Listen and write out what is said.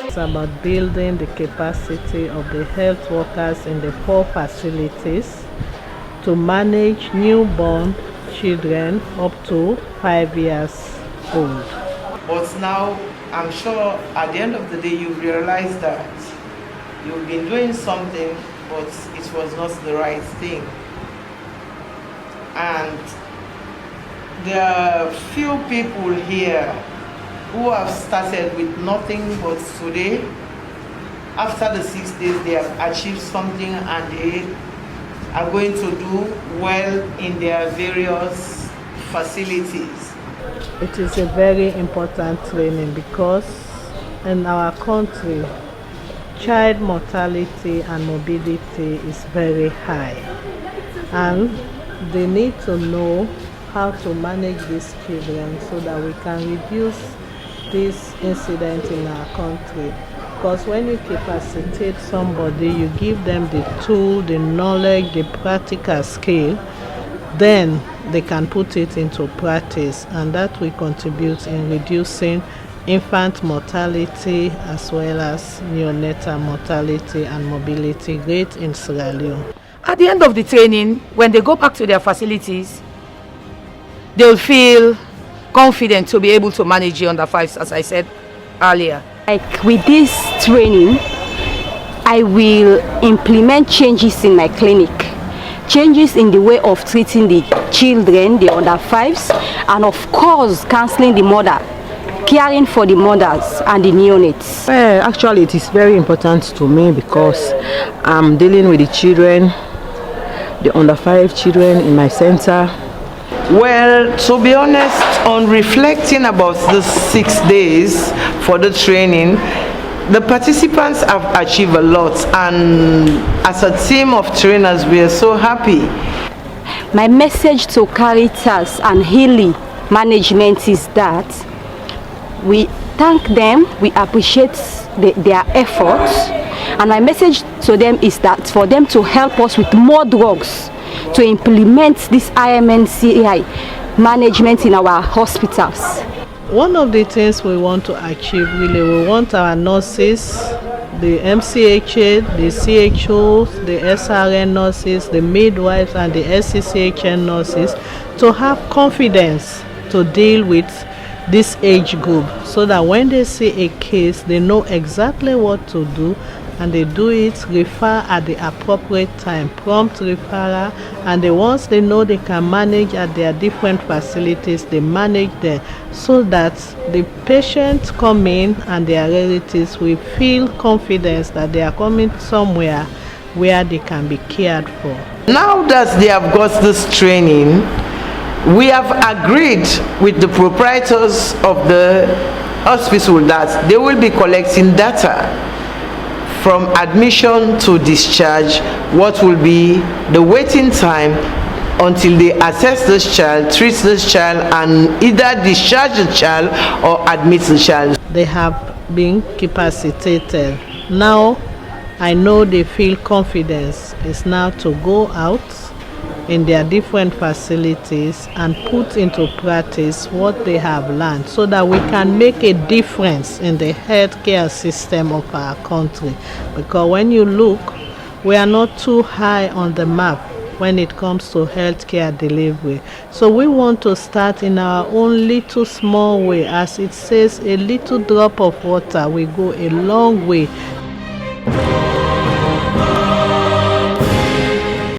It's about building the capacity of the health workers in the 4 facilities to manage newborn children up to 5 years old. But now, I'm sure at the end of the day, you realize that you've been doing something, but it was not the right thing. And there are few people here who have started with nothing, but today, after the 6 days, they have achieved something and they are going to do well in their various facilities. It is a very important training because in our country, child mortality and morbidity is very high, and they need to know how to manage these children so that we can reduce this incident in our country. Because when you capacitate somebody, you give them the tool, the knowledge, the practical skill, then they can put it into practice, and that will contribute in reducing infant mortality as well as neonatal mortality and mobility rate in Sierra Leone. At the end of the training, when they go back to their facilities, they'll feel confident to be able to manage the under 5s, as I said earlier. Like with this training, I will implement changes in my clinic. Changes in the way of treating the children, the under 5s, and of course counseling the mother, caring for the mothers and the neonates. Well, actually it is very important to me because I'm dealing with the children, the under 5 children in my center. Well, to be honest, on reflecting about the 6 days for the training, the participants have achieved a lot, and as a team of trainers, we are so happy. My message to Caritas and Healey management is that we thank them, we appreciate their efforts, and my message to them is that for them to help us with more drugs to implement this IMCI management in our hospitals. One of the things we want to achieve really, we want our nurses, the MCHA, the CHOs, the SRN nurses, the midwives and the SCCHN nurses to have confidence to deal with this age group, so that when they see a case, they know exactly what to do, and they do it, refer at the appropriate time, prompt referral, and the ones they know they can manage at their different facilities, they manage them, so that the patients come in and their relatives will feel confidence that they are coming somewhere where they can be cared for. Now that they have got this training, we have agreed with the proprietors of the hospital that they will be collecting data from admission to discharge, what will be the waiting time until they assess this child, treat this child, and either discharge the child or admit the child. They have been capacitated. Now I know they feel confidence is now to go out in their different facilities and put into practice what they have learned, so that we can make a difference in the healthcare system of our country. Because when you look, we are not too high on the map when it comes to healthcare delivery. So we want to start in our own little small way. As it says, a little drop of water will go a long way